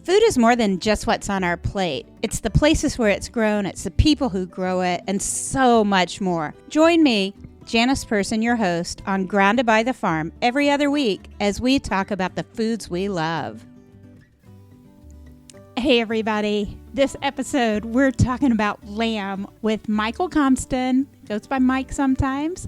Food is more than just what's on our plate. It's the places where it's grown, it's the people who grow it, and so much more. Join me, Janice Person, your host, on Grounded by the Farm every other week as we talk about the foods we love. Hey everybody, this episode we're talking about lamb with Michael Compston, goes by Mike sometimes,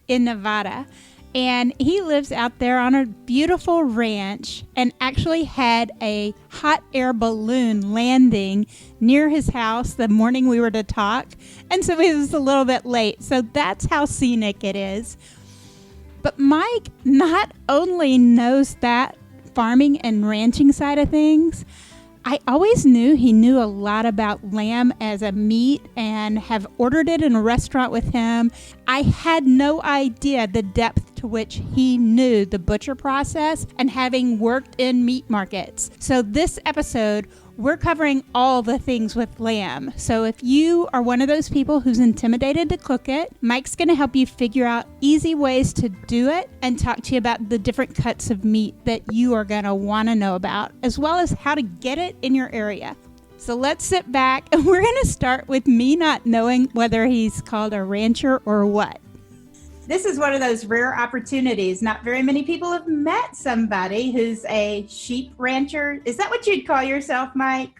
in Nevada. And he lives out there on a beautiful ranch and actually had a hot air balloon landing near his house the morning we were to talk. And so he was a little bit late. So that's how scenic it is. But Mike not only knows that farming and ranching side of things, I always knew he knew a lot about lamb as a meat and have ordered it in a restaurant with him. I had no idea the depth to which he knew the butcher process and having worked in meat markets. So this episode, we're covering all the things with lamb. So if you are one of those people who's intimidated to cook it, Mike's going to help you figure out easy ways to do it and talk to you about the different cuts of meat that you are going to want to know about, as well as how to get it in your area. So let's sit back and we're going to start with me not knowing whether he's called a rancher or what. This is one of those rare opportunities. Not very many people have met somebody who's a sheep rancher. Is that what you'd call yourself, Mike?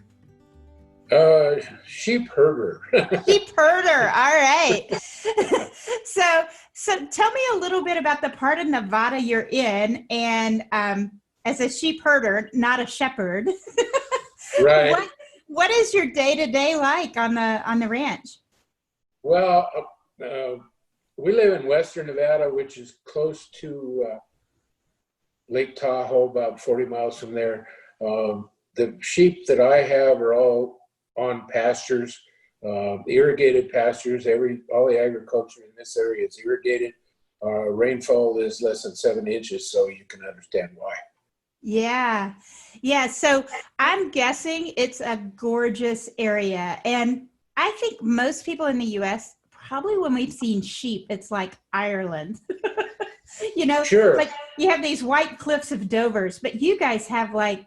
Sheep herder. Sheep herder. All right. So tell me a little bit about the part of Nevada you're in, and as a sheep herder, not a shepherd. Right. What is your day-to-day like on the ranch? Well, we live in Western Nevada, which is close to Lake Tahoe, about 40 miles from there. The sheep that I have are all on pastures, irrigated pastures. All the agriculture in this area is irrigated. Rainfall is less than 7 inches, so you can understand why. Yeah. So I'm guessing it's a gorgeous area. And I think most people in the U.S., probably when we've seen sheep, it's like Ireland. Sure. Like you have these white cliffs of Dovers, but you guys have like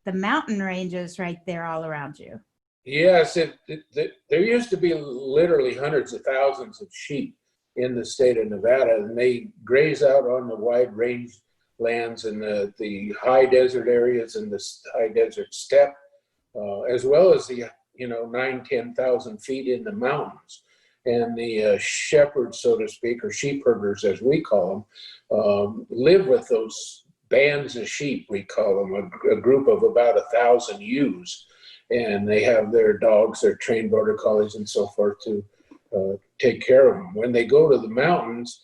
the mountain ranges right there all around you. Yes, there used to be literally hundreds of thousands of sheep in the state of Nevada, and they graze out on the wide range lands and the high desert areas and the high desert steppe, as well as the 9,000-10,000 feet in the mountains. And the shepherds, so to speak, or sheep herders as we call them, live with those bands of sheep, we call them, a group of about 1,000 ewes. And they have their dogs, their trained border collies and so forth to take care of them. When they go to the mountains,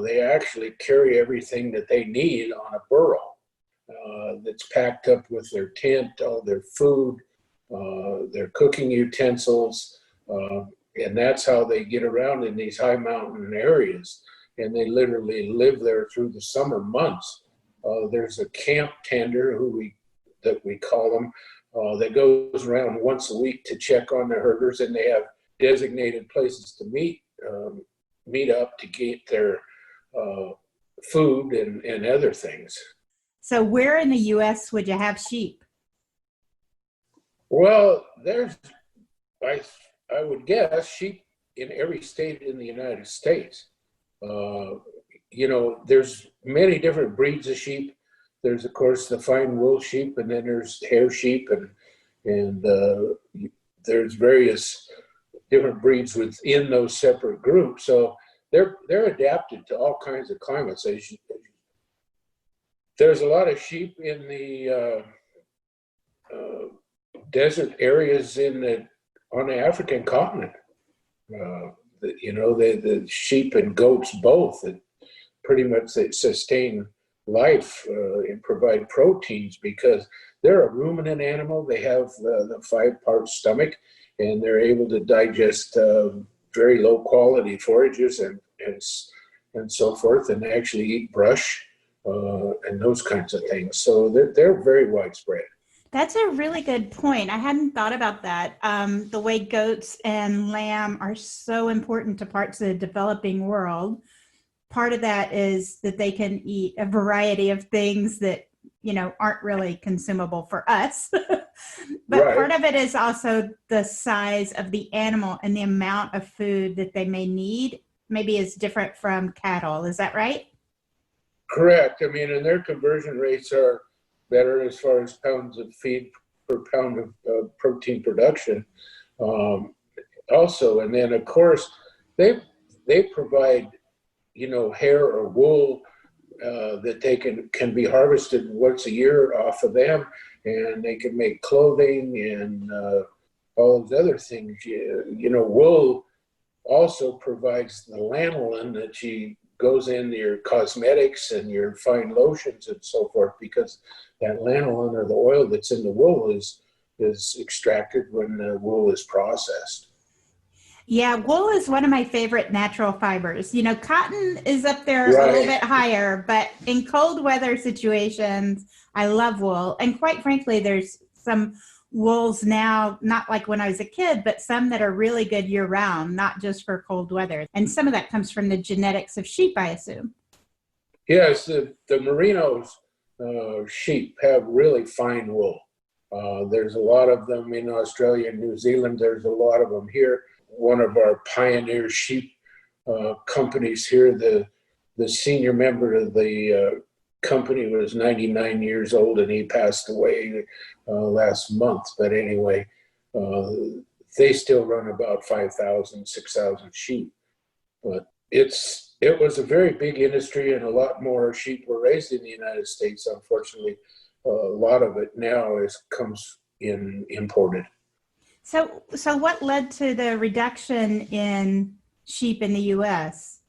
they actually carry everything that they need on a burro that's packed up with their tent, all their food, their cooking utensils, and that's how they get around in these high mountain areas. And they literally live there through the summer months. There's a camp tender that we call them, that goes around once a week to check on the herders, and they have designated places to meet up to get their food and other things. So where in the U.S. would you have sheep? Well, I would guess sheep in every state in the United States. There's many different breeds of sheep. There's, of course, the fine wool sheep, and then there's hair sheep, and there's various different breeds within those separate groups. So they're adapted to all kinds of climates. There's a lot of sheep in the desert areas on the African continent. The sheep and goats both, that pretty much they sustain life and provide proteins because they're a ruminant animal. They have the 5-part stomach, and they're able to digest very low quality forages and so forth, and actually eat brush and those kinds of things. So they're very widespread. That's a really good point. I hadn't thought about that. The way goats and lamb are so important to parts of the developing world. Part of that is that they can eat a variety of things that aren't really consumable for us. But Right. part of it is also the size of the animal and the amount of food that they may need maybe is different from cattle. Is that right? Correct. I mean, and their conversion rates are better as far as pounds of feed per pound of protein production. Also, and then of course they provide hair or wool that they can be harvested once a year off of them, and they can make clothing and all those other things. Wool also provides the lanolin that goes in your cosmetics and your fine lotions and so forth, because that lanolin, or the oil that's in the wool, is extracted when the wool is processed. Yeah, wool is one of my favorite natural fibers. Cotton is up there a little Right. bit higher, but in cold weather situations, I love wool. And quite frankly, there's some wools now, not like when I was a kid, but some that are really good year round, not just for cold weather. And some of that comes from the genetics of sheep, I assume. Yes, the merino sheep have really fine wool. There's a lot of them in Australia and New Zealand. There's a lot of them here. One of our pioneer sheep companies here, the senior member of the company was 99 years old, and he passed away last month. But anyway, they still run about 5,000, 6,000 sheep. But it was a very big industry, and a lot more sheep were raised in the United States. Unfortunately, a lot of it now comes in imported. So what led to the reduction in sheep in the U.S.?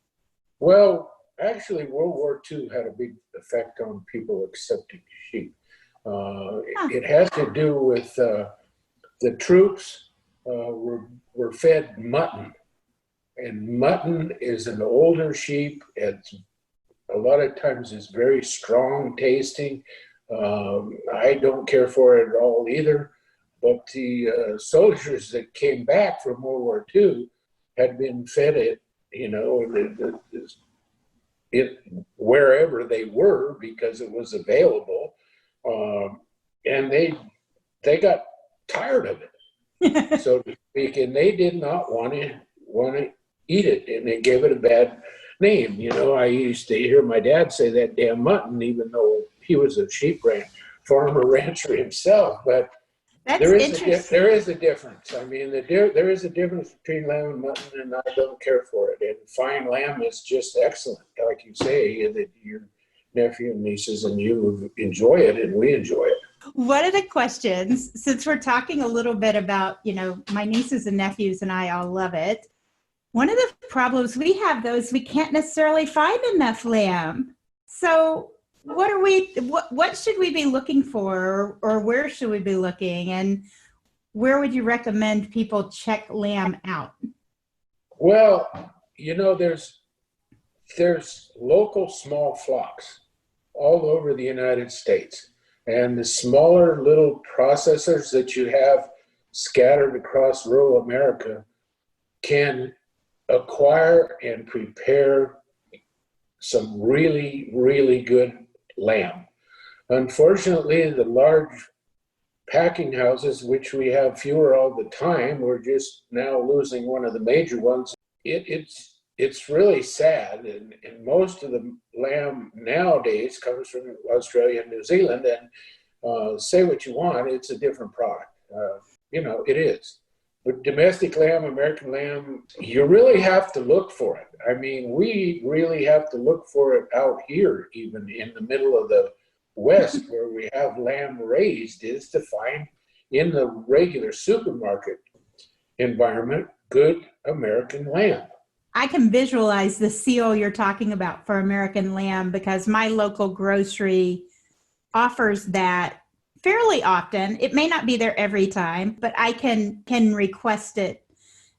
Well, actually, World War II had a big effect on people accepting sheep. It had to do with the troops were fed mutton, and mutton is an older sheep. It's a lot of times is very strong tasting. I don't care for it at all either. But the soldiers that came back from World War II had been fed it, wherever they were, because it was available, and they got tired of it, so to speak, and they did not want to eat it, and they gave it a bad name. I used to hear my dad say that damn mutton, even though he was a sheep farmer rancher himself, but. There is a difference. I mean, there is a difference between lamb and mutton, and I don't care for it. And fine lamb is just excellent, like you say, that your nephew and nieces and you enjoy it, and we enjoy it. One of the questions, since we're talking a little bit about, my nieces and nephews and I all love it. One of the problems we have, though, is we can't necessarily find enough lamb. So what should we be looking for, or where should we be looking, and where would you recommend people check lamb out? Well, there's local small flocks all over the United States, and the smaller little processors that you have scattered across rural America can acquire and prepare some really, really good lamb. Unfortunately, the large packing houses, which we have fewer all the time, we're just now losing one of the major ones. It's really sad, and most of the lamb nowadays comes from Australia and New Zealand, and say what you want, it's a different product. It is. But domestic lamb, American lamb, you really have to look for it. I mean, we really have to look for it out here, even in the middle of the West, where we have lamb raised, is to find in the regular supermarket environment good American lamb. I can visualize the seal you're talking about for American lamb, because my local grocery offers that fairly often. It may not be there every time, but I can request it.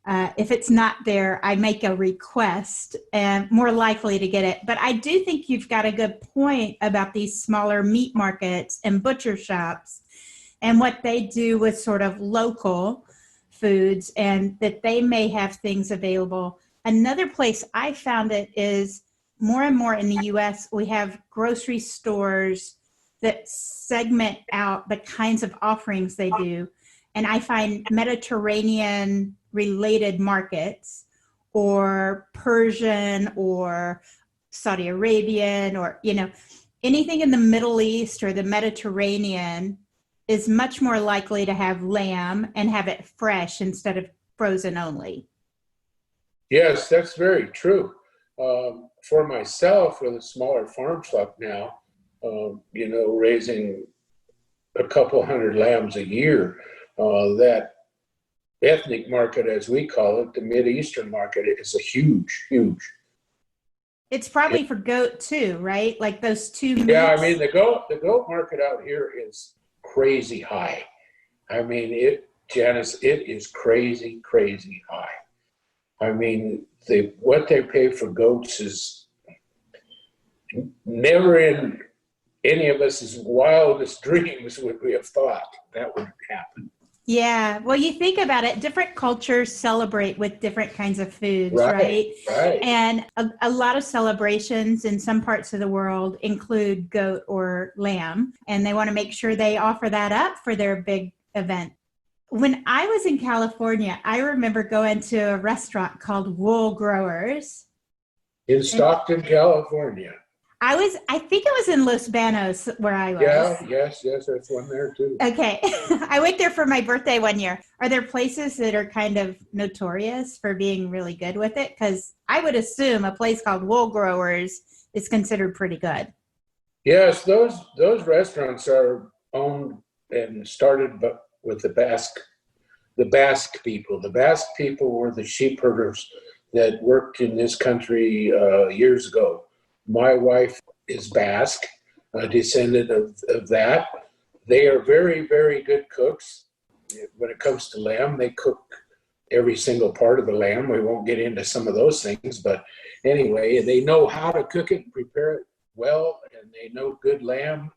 If it's not there, I make a request and more likely to get it. But I do think you've got a good point about these smaller meat markets and butcher shops and what they do with sort of local foods, and that they may have things available. Another place I found it is more and more in the U.S., we have grocery stores that segment out the kinds of offerings they do. And I find Mediterranean related markets or Persian or Saudi Arabian or, anything in the Middle East or the Mediterranean is much more likely to have lamb and have it fresh instead of frozen only. Yes, that's very true. For myself, with a smaller farm flock now, raising a couple hundred lambs a year, that ethnic market, as we call it, the Mideastern market, is a huge, huge. It's probably for goat too, right? Like those two meats. Yeah, I mean, the goat market out here is crazy high. I mean, Janice, it is crazy, crazy high. I mean, what they pay for goats is never in any of us' wildest dreams would we have thought that would happen. Yeah. Well, you think about it, different cultures celebrate with different kinds of foods, right? Right. And a lot of celebrations in some parts of the world include goat or lamb, and they want to make sure they offer that up for their big event. When I was in California, I remember going to a restaurant called Wool Growers. In Stockton, California. I think it was in Los Banos where I was. Yeah, yes, there's one there too. Okay. I went there for my birthday one year. Are there places that are kind of notorious for being really good with it? Because I would assume a place called Wool Growers is considered pretty good. Yes, those restaurants are owned and started with the Basque people. The Basque people were the sheep herders that worked in this country years ago. My wife is Basque, a descendant of that. They are very, very good cooks. When it comes to lamb, they cook every single part of the lamb. We won't get into some of those things, but anyway, they know how to cook it and prepare it well, and they know good lamb.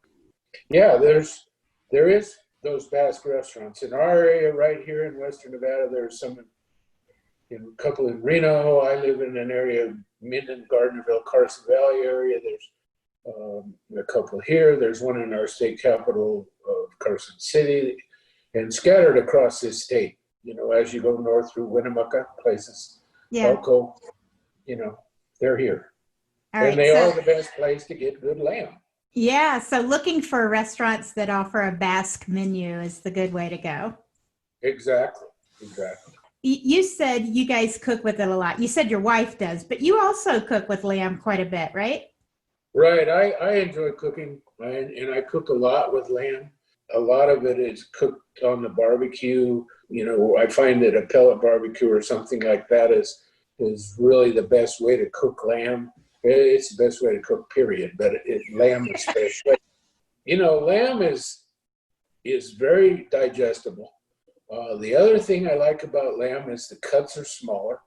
Yeah, there is those Basque restaurants. In our area right here in Western Nevada, there's some a couple in Reno. I live in an area of Minden, Gardnerville, Carson Valley area. There's a couple here. There's one in our state capital of Carson City, and scattered across this state. As you go north through Winnemucca, places, Elko, they're here. All right, and they are the best place to get good lamb. Yeah, so looking for restaurants that offer a Basque menu is the good way to go. Exactly. You said you guys cook with it a lot. You said your wife does, but you also cook with lamb quite a bit, right? Right. I enjoy cooking, and I cook a lot with lamb. A lot of it is cooked on the barbecue. I find that a pellet barbecue or something like that is really the best way to cook lamb. It's the best way to cook, period. But lamb especially. Lamb is very digestible. The other thing I like about lamb is the cuts are smaller.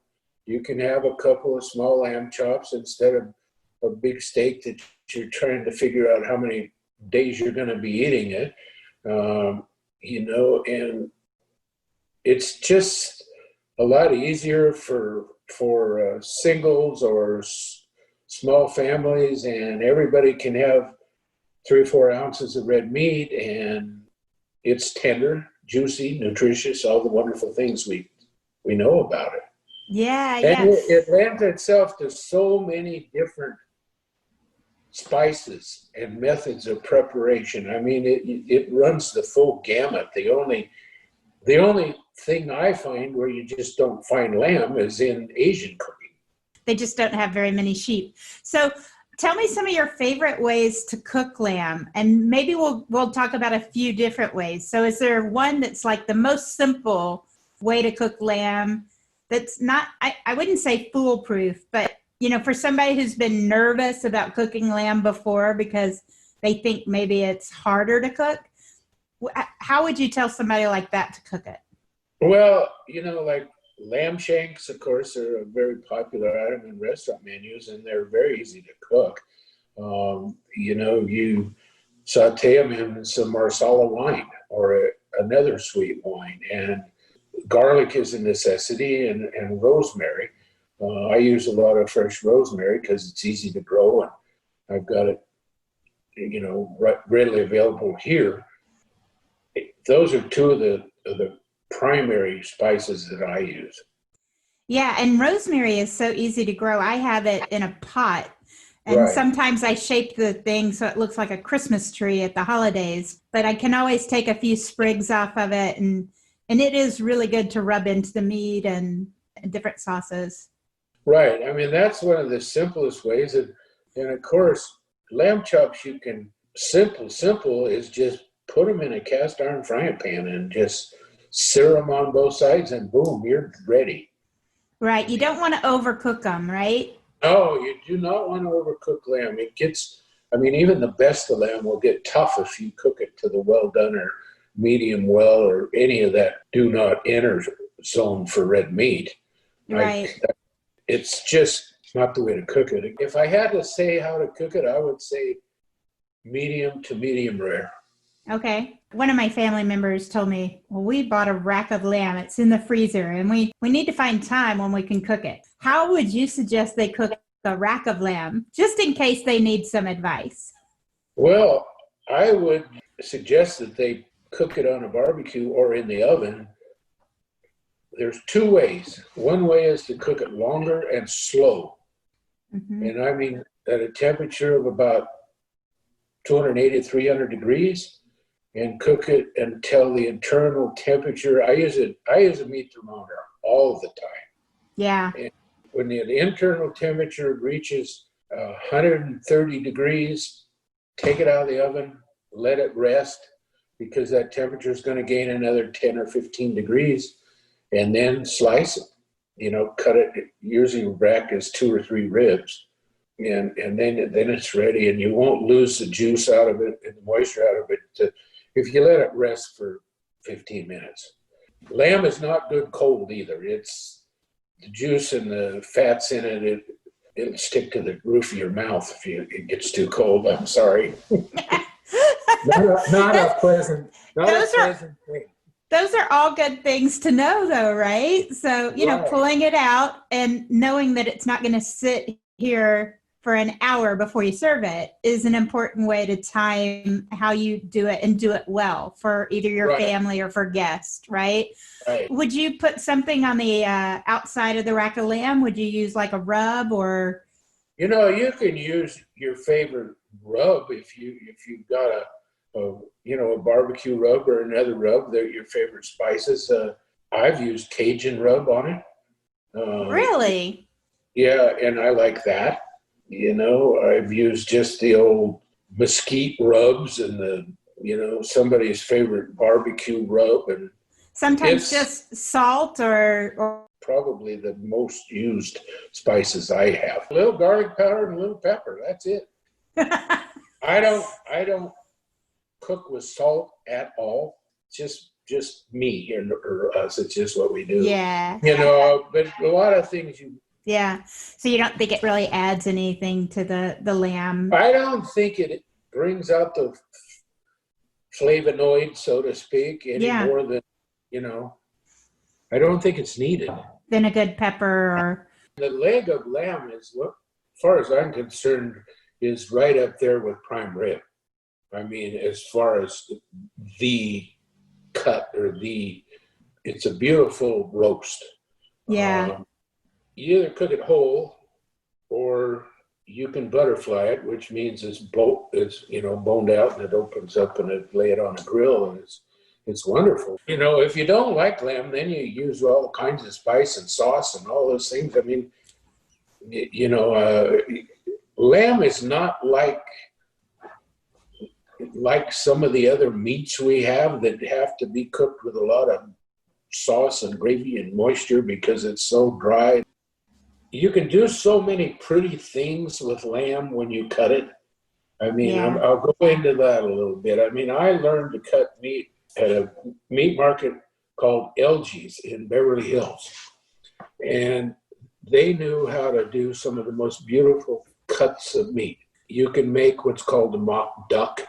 You can have a couple of small lamb chops instead of a big steak that you're trying to figure out how many days you're going to be eating it. And it's just a lot easier for singles or small families, and everybody can have 3 or 4 ounces of red meat, and it's tender, juicy, nutritious, all the wonderful things we know about it. Yeah. And it lends itself to so many different spices and methods of preparation. I mean, it runs the full gamut. The only thing I find where you just don't find lamb is in Asian cooking. They just don't have very many sheep. So tell me some of your favorite ways to cook lamb, and maybe we'll talk about a few different ways. So is there one that's like the most simple way to cook lamb that's not, I wouldn't say foolproof, but for somebody who's been nervous about cooking lamb before because they think maybe it's harder to cook, how would you tell somebody like that to cook it? Well, like lamb shanks, of course, are a very popular item in restaurant menus, and they're very easy to cook. You saute them in some Marsala wine or another sweet wine, and garlic is a necessity, and rosemary. I use a lot of fresh rosemary because it's easy to grow, and I've got it readily available here. Those are two of the primary spices that I use. Yeah, and rosemary is so easy to grow. I have it in a pot, and Right. sometimes I shape the thing so it looks like a Christmas tree at the holidays, but I can always take a few sprigs off of it, and it is really good to rub into the meat and different sauces. Right. I mean, that's one of the simplest ways. And of course, lamb chops, you can, simple is just put them in a cast iron frying pan and just sear them on both sides, and boom, you're ready. Right. You don't want to overcook them, right? No, you do not want to overcook lamb. Even the best of lamb will get tough if you cook it to the well done or medium well or any of that do not enter zone for red meat. Right. It's just not the way to cook it. If I had to say how to cook it, I would say medium to medium rare. Okay. One of my family members told me, well, we bought a rack of lamb. It's in the freezer, and we need to find time when we can cook it. How would you suggest they cook a rack of lamb, just in case they need some advice? Well, I would suggest that they cook it on a barbecue or in the oven. There's two ways. One way is to cook it longer and slow. Mm-hmm. And I mean at a temperature of about 280 to 300 degrees, and cook it until the internal temperature. I use a meat thermometer all the time. Yeah. And when the internal temperature reaches 130 degrees, take it out of the oven, let it rest, because that temperature is going to gain another 10 or 15 degrees, and then slice it. Cut it. Usually rack is 2 or 3 ribs, and then it's ready, and you won't lose the juice out of it and the moisture out of it if you let it rest for 15 minutes. Lamb is not good cold either. It's the juice and the fats in it. It'll stick to the roof of your mouth if it gets too cold. I'm sorry. not a pleasant thing. Those are all good things to know, though, right? So, Right. Pulling it out and knowing that it's not going to sit here for an hour before you serve it is an important way to time how you do it and do it well for either your family or for guests, right? Right. Would you put something on the outside of the rack of lamb? Would you use like a rub or? You can use your favorite rub if you've got a barbecue rub or another rub. They're your favorite spices. I've used Cajun rub on it. Really? Yeah, and I like that. I've used just the old mesquite rubs and somebody's favorite barbecue rub, and sometimes just salt or probably the most used spices I have. A little garlic powder and a little pepper. That's it. I don't cook with salt at all. Just me or us. It's just what we do. Yeah. But a lot of things Yeah. So you don't think it really adds anything to the lamb? I don't think it brings out the flavonoid, so to speak, any more than, I don't think it's needed. Than a good pepper or... The leg of lamb is, as far as I'm concerned, is right up there with prime rib. I mean, as far as the cut it's a beautiful roast. Yeah. You either cook it whole, or you can butterfly it, which means it's boned out and it opens up and it lay it on a grill, and it's wonderful. If you don't like lamb, then you use all kinds of spice and sauce and all those things. I mean, lamb is not like some of the other meats we have that have to be cooked with a lot of sauce and gravy and moisture because it's so dry. You can do so many pretty things with lamb when you cut it. I mean, I'll go into that a little bit. I mean, I learned to cut meat at a meat market called LG's in Beverly Hills. And they knew how to do some of the most beautiful cuts of meat. You can make what's called a mock duck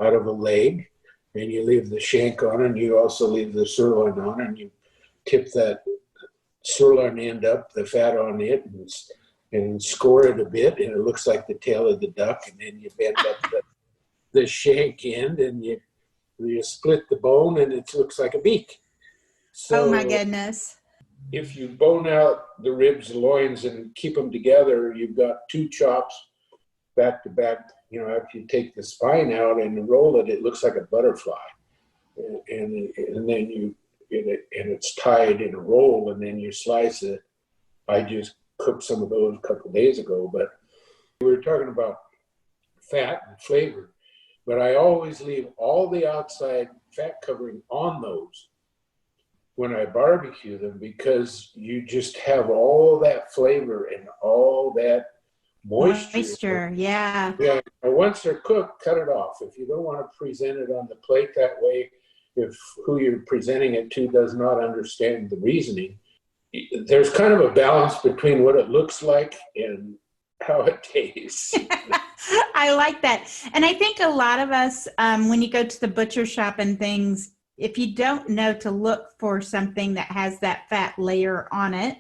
out of a leg, and you leave the shank on, and you also leave the sirloin on, and you tip that sirloin end up, the fat on it, and score it a bit, and it looks like the tail of the duck, and then you bend up the shank end, and you split the bone, and it looks like a beak. So oh my goodness. if you bone out the ribs, loins, and keep them together, you've got two chops back to back. After you take the spine out and roll it, it looks like a butterfly, and then it's tied in a roll, and then you slice it. I just cooked some of those a couple of days ago, but we were talking about fat and flavor. But I always leave all the outside fat covering on those when I barbecue them, because you just have all that flavor and all that moisture. Yeah. Yeah. Once they're cooked, cut it off. If you don't want to present it on the plate that way, if who you're presenting it to does not understand the reasoning, there's kind of a balance between what it looks like and how it tastes. I like that. And I think a lot of us, when you go to the butcher shop and things, if you don't know to look for something that has that fat layer on it,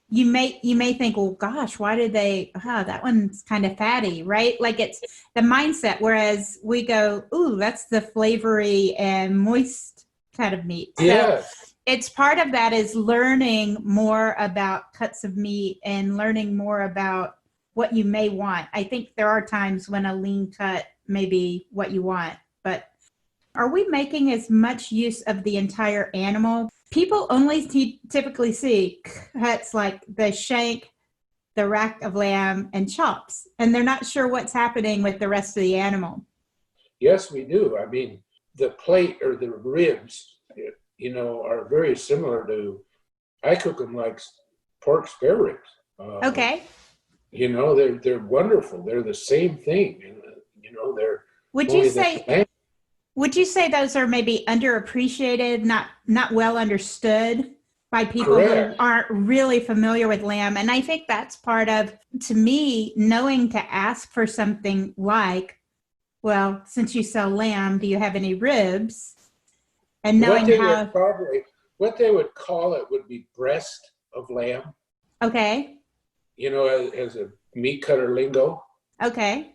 you may think, well, gosh, why did that one's kind of fatty, right? Like it's the mindset. Whereas we go, ooh, that's the flavory and moist kind of meat. Yes. So it's part of that is learning more about cuts of meat and learning more about what you may want. I think there are times when a lean cut may be what you want, but are we making as much use of the entire animal? People only typically see cuts like the shank, the rack of lamb, and chops, and they're not sure what's happening with the rest of the animal. Yes, we do. I mean, the plate or the ribs, are very similar to, I cook them like pork spare ribs. Okay. They're wonderful. They're the same thing. They're Would you say those are maybe underappreciated, not well understood by people Correct. who aren't really familiar with lamb? And I think that's part of, to me, knowing to ask for something like, well, since you sell lamb, do you have any ribs? And knowing what they would call it would be breast of lamb. Okay. As a meat cutter lingo. Okay.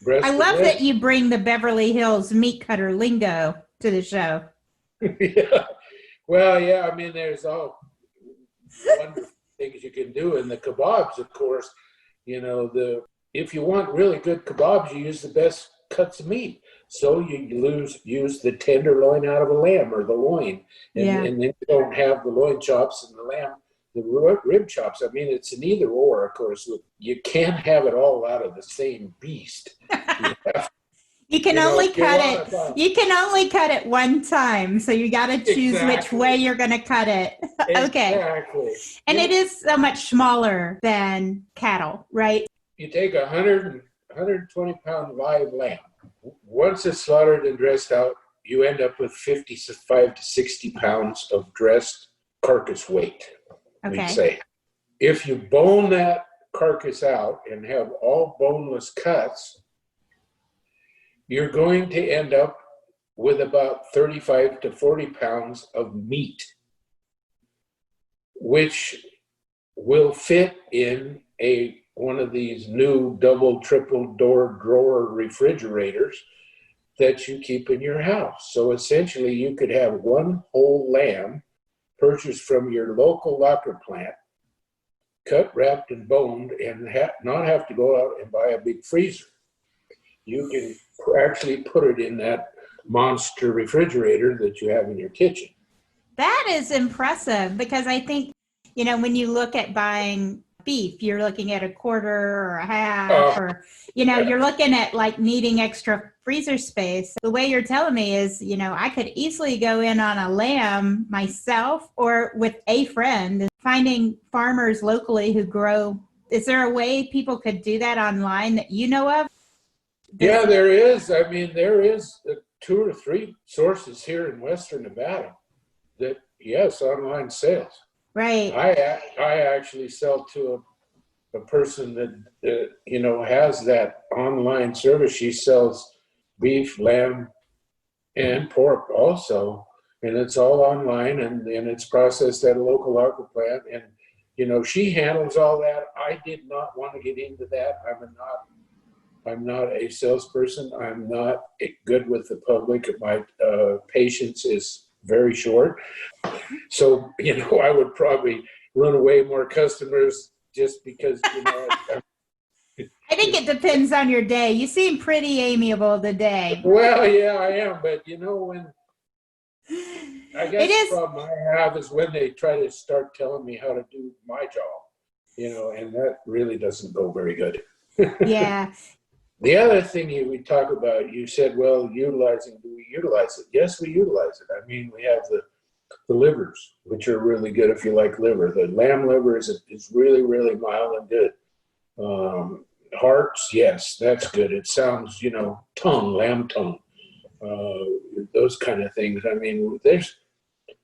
Breast I love that you bring the Beverly Hills meat cutter lingo to the show. Yeah. Well, yeah, I mean, there's all wonderful things you can do. And the kebabs, of course, if you want really good kebabs, you use the best cuts of meat. So you use the tenderloin out of a lamb, or the loin. And then you don't have the loin chops and the lamb, the rib chops. I mean, it's an either or, of course. You can't have it all out of the same beast. You can only cut it one time. So you got to choose which way you're going to cut it. Okay. Exactly. And it is so much smaller than cattle, right? You take 120-pound live lamb. Once it's slaughtered and dressed out, you end up with 55 to 60 pounds of dressed carcass weight. Okay. We'd say. If you bone that carcass out and have all boneless cuts, you're going to end up with about 35 to 40 pounds of meat, which will fit in one of these new double, triple door drawer refrigerators that you keep in your house. So essentially you could have one whole lamb purchased from your local locker plant, cut, wrapped, and boned, and not have to go out and buy a big freezer. You can actually put it in that monster refrigerator that you have in your kitchen. That is impressive, because I think, when you look at buying beef, you're looking at a quarter or a half, or, you're looking at like needing extra freezer space. The way you're telling me is, I could easily go in on a lamb myself or with a friend, finding farmers locally who grow. Is there a way people could do that online that you know of? Yeah, there is. I mean, there is 2 or 3 sources here in Western Nevada that, yes, online sales. Right. I actually sell to a person that has that online service. She sells beef, lamb, and pork also, and it's all online, and it's processed at a local locker plant. And she handles all that. I did not want to get into that. I'm not I'm not a salesperson. I'm not good with the public. My patience is very short. So, I would probably run away more customers just because, I think it depends on your day. You seem pretty amiable today. Well, yeah, I am. But, when I guess It is. the problem I have is when they try to start telling me how to do my job, and that really doesn't go very good. Yeah. The other thing we talk about, you said, well, do we utilize it? Yes, we utilize it. I mean, we have the livers, which are really good if you like liver. The lamb liver is really, really mild and good. Hearts, yes, that's good. It sounds, lamb tongue, those kind of things. I mean,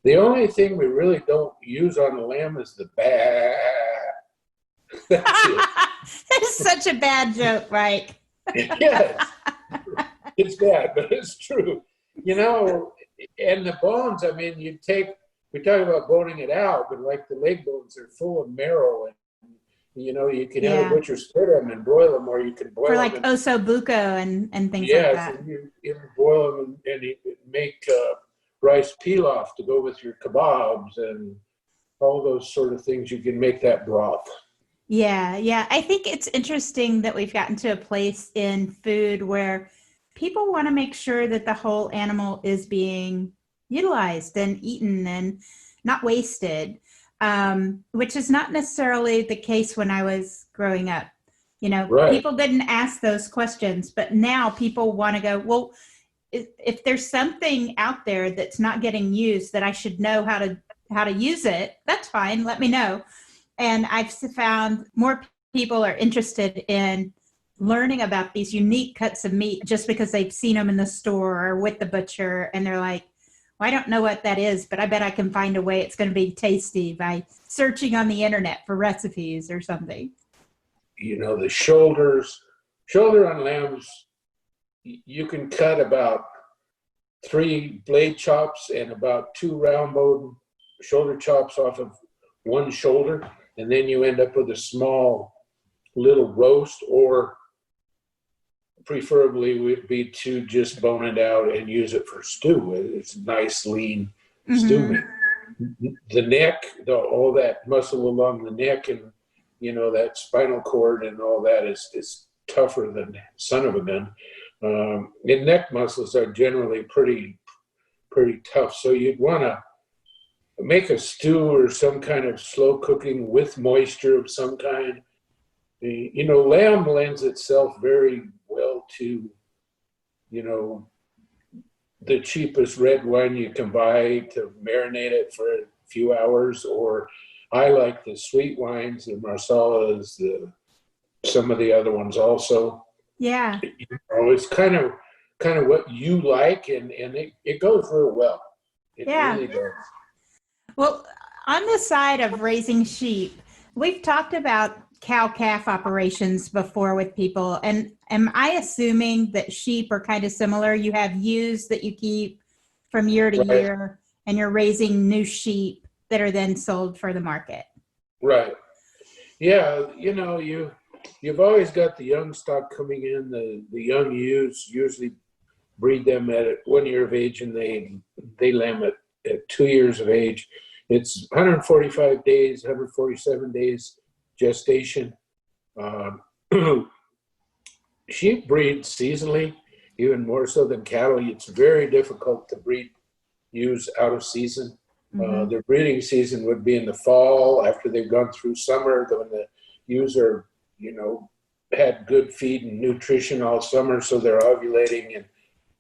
the only thing we really don't use on the lamb is the back. That's it. It's such a bad joke, Mike. Yes, it's bad, but it's true. And the bones, I mean, we talk about boning it out, but like the leg bones are full of marrow, and you can have a butcher split them and broil them, or you can boil for them. like osso buco and things like yes, that. and you boil them and you make rice pilaf to go with your kebabs and all those sort of things. You can make that broth. Yeah. I think it's interesting that we've gotten to a place in food where people want to make sure that the whole animal is being utilized and eaten and not wasted, which is not necessarily the case when I was growing up. Right. People didn't ask those questions, but now people want to go, well, if there's something out there that's not getting used that I should know how to use it, that's fine. Let me know. And I've found more people are interested in learning about these unique cuts of meat just because they've seen them in the store or with the butcher. And they're like, well, I don't know what that is, but I bet I can find a way it's going to be tasty by searching on the internet for recipes or something. The shoulder on lambs, you can cut about 3 blade chops and about 2 round bone shoulder chops off of one shoulder. And then you end up with a small little roast, or preferably would be to just bone it out and use it for stew. It's nice, lean stew meat. The neck, all that muscle along the neck and, that spinal cord and all that is tougher than son of a gun. And neck muscles are generally pretty tough. So you'd want to make a stew or some kind of slow cooking with moisture of some kind. Lamb lends itself very well to, the cheapest red wine you can buy to marinate it for a few hours. Or I like the sweet wines, the Marsalas, some of the other ones also. Yeah. It's kind of what you like, and it goes real well. It really does. Well, on the side of raising sheep, we've talked about cow-calf operations before with people. And am I assuming that sheep are kind of similar? You have ewes that you keep from year to year, and you're raising new sheep that are then sold for the market. Right. Yeah, you've always got the young stock coming in. The young ewes usually breed them at 1 year of age, and they lamb at 2 years of age. It's 145 days, 147 days gestation. Sheep breed seasonally, even more so than cattle. It's very difficult to breed ewes out of season. Their breeding season would be in the fall after they've gone through summer, when the ewes are, had good feed and nutrition all summer, so they're ovulating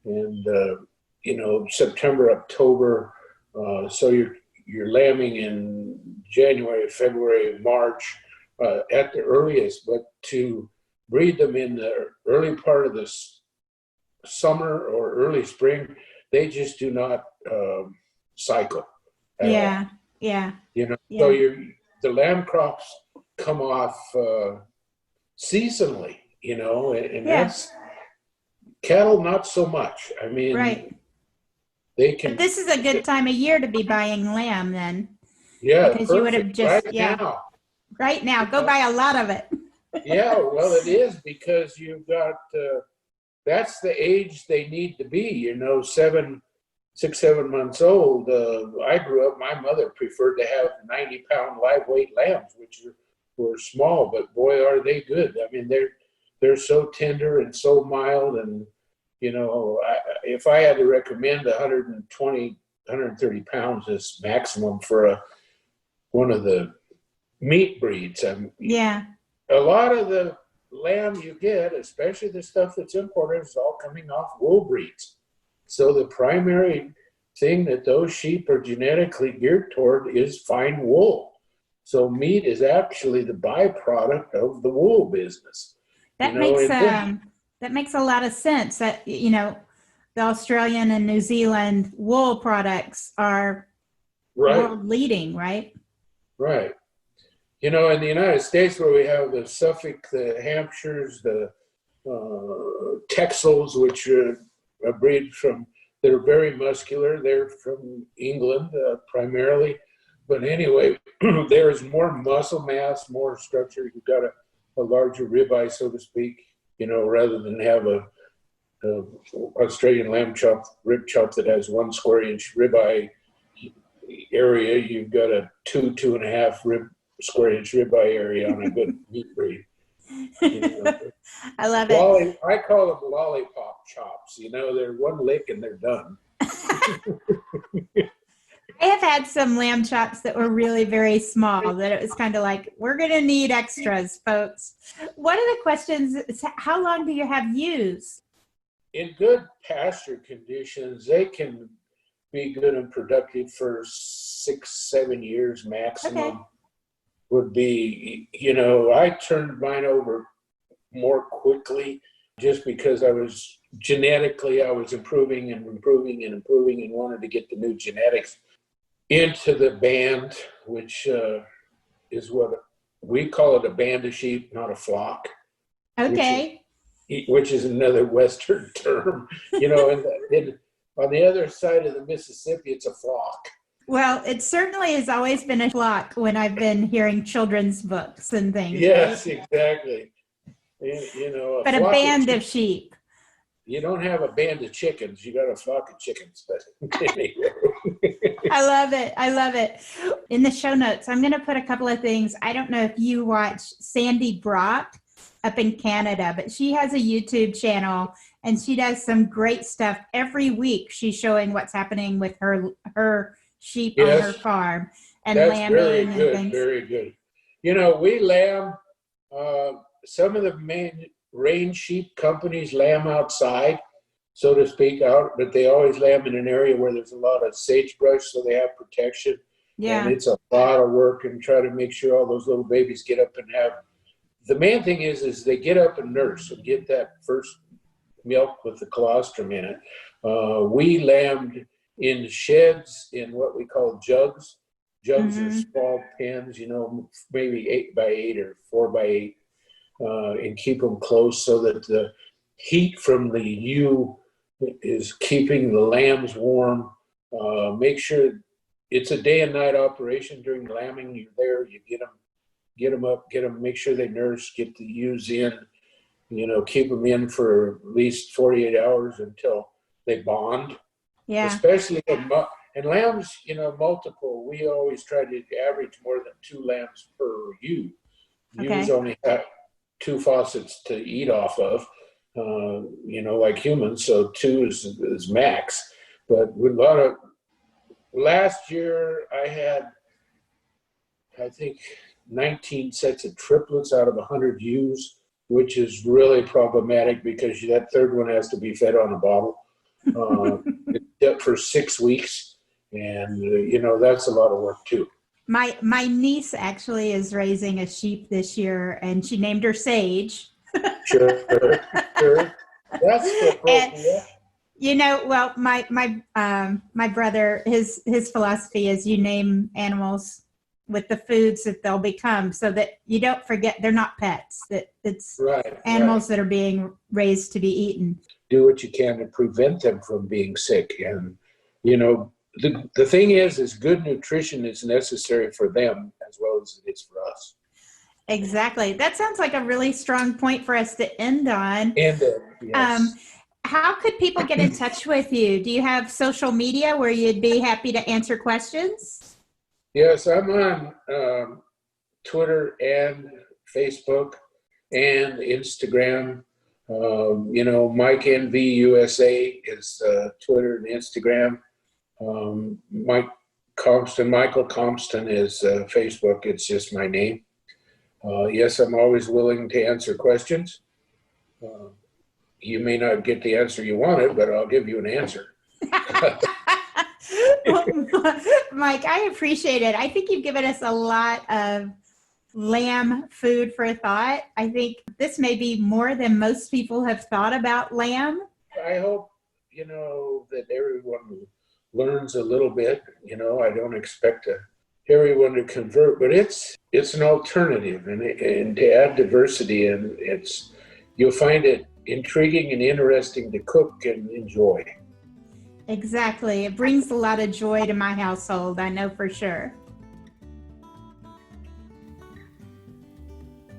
and September, October. So you're lambing in January, February, March at the earliest. But to breed them in the early part of the summer or early spring, they just do not cycle. Yeah. So the lamb crops come off seasonally, and that's cattle, not so much. I mean, they can. But this is a good time of year to be buying lamb then. Yeah, because you would have just now. Right now, go buy a lot of it. Yeah, well, it is because you've got, that's the age they need to be, 6, 7 months old. I grew up, my mother preferred to have 90-pound live weight lambs, which were small, but boy, are they good. I mean, they're so tender and so mild. And, if I had to recommend 120, 130 pounds is maximum for one of the meat breeds. Yeah. A lot of the lamb you get, especially the stuff that's imported, is all coming off wool breeds. So the primary thing that those sheep are genetically geared toward is fine wool. So meat is actually the byproduct of the wool business. That makes a lot of sense. That the Australian and New Zealand wool products are world leading, right? Right. In the United States, where we have the Suffolk, the Hampshires, the Texels, which are a breed that are very muscular. They're from England primarily. But anyway, there's more muscle mass, more structure. You've got a larger ribeye, so to speak, rather than have a Australian lamb rib chop that has 1 square inch ribeye area. You've got a 2.5 square inch ribeye area on a good meat breed. I love it. I call them lollipop chops. They're one lick and they're done. I have had some lamb chops that were really very small, that it was kind of like, we're going to need extras, folks. One of the questions is, how long do you have ewes? In good pasture conditions, they can be good and productive for 6, 7 years maximum. Okay. Would be, I turned mine over more quickly just because I was improving and wanted to get the new genetics into the band, which is what we call it, a band of sheep, not a flock. Okay. Which is another Western term. On the other side of the Mississippi, it's a flock. Well, it certainly has always been a flock when I've been hearing children's books and things. Yes, right? Exactly. But a band of sheep. You don't have a band of chickens. You got a flock of chickens. But anyway. I love it. In the show notes, I'm going to put a couple of things. I don't know if you watch Sandy Brock up in Canada, but she has a YouTube channel and she does some great stuff every week. She's showing what's happening with her sheep on her farm and lambing very good, and things. Very good. We lamb, some of the main range sheep companies lamb outside, so to speak, but they always lamb in an area where there's a lot of sagebrush, so they have protection. Yeah. And it's a lot of work and try to make sure all those little babies get up and have. The main thing is they get up and nurse and get that first milk with the colostrum in it. We lambed in sheds in what we call jugs. Jugs are small pens, maybe 8x8 or 4x8, and keep them close so that the heat from the ewe is keeping the lambs warm. Make sure it's a day and night operation during lambing. You're there, you get them up, make sure they nurse, get the ewes in, keep them in for at least 48 hours until they bond. Yeah. Especially and lambs, multiple. We always try to average more than 2 lambs per ewe. Okay. Ewes only have 2 faucets to eat off of, like humans. So 2 is max. But with last year I had, I think, 19 sets of triplets out of 100 ewes, which is really problematic because that third one has to be fed on a bottle for 6 weeks. And, that's a lot of work too. My niece actually is raising a sheep this year, and she named her Sage. Sure. That's appropriate. Well, my brother, his philosophy is you name animals with the foods that they'll become, so that you don't forget they're not pets. That it's animals that are being raised to be eaten. Do what you can to prevent them from being sick, and the thing is good nutrition is necessary for them as well as it is for us. Exactly. That sounds like a really strong point for us to end on. And yes. How could people get in touch with you? Do you have social media where you'd be happy to answer questions? Yes, I'm on Twitter and Facebook and Instagram. Mike NV USA is Twitter and Instagram. Michael Compston is Facebook. It's just my name. Yes, I'm always willing to answer questions. You may not get the answer you wanted, but I'll give you an answer. Mike, I appreciate it. I think you've given us a lot of lamb food for thought. I think this may be more than most people have thought about lamb. I hope, that everyone learns a little bit. I don't expect everyone to convert, but it's an alternative, and to add diversity, and you'll find it intriguing and interesting to cook and enjoy. Exactly. It brings a lot of joy to my household, I know for sure.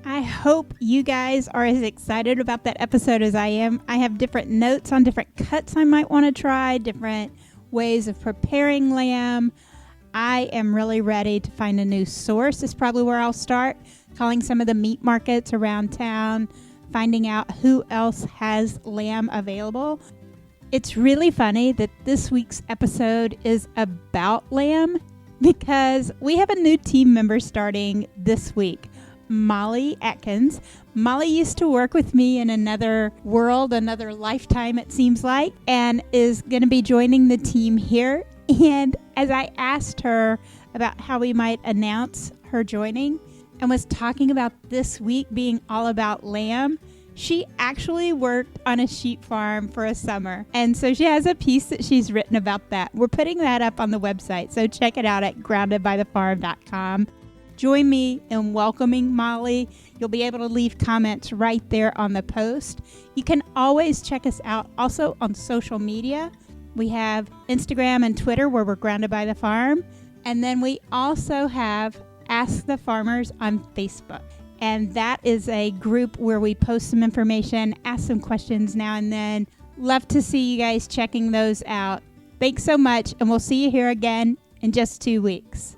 I hope you guys are as excited about that episode as I am. I have different notes on different cuts I might want to try, different ways of preparing lamb. I am really ready to find a new source. Is probably where I'll start, calling some of the meat markets around town, finding out who else has lamb available. It's really funny that this week's episode is about lamb because we have a new team member starting this week, Molly Atkins. Molly used to work with me in another world, another lifetime it seems like, and is going to be joining the team here. And as I asked her about how we might announce her joining and was talking about this week being all about lamb, she actually worked on a sheep farm for a summer. And so she has a piece that she's written about that. We're putting that up on the website, so check it out at groundedbythefarm.com. Join me in welcoming Molly. You'll be able to leave comments right there on the post. You can always check us out also on social media. We have Instagram and Twitter where we're Grounded by the Farm. And then we also have Ask the Farmers on Facebook. And that is a group where we post some information, ask some questions now and then. Love to see you guys checking those out. Thanks so much, and we'll see you here again in just 2 weeks.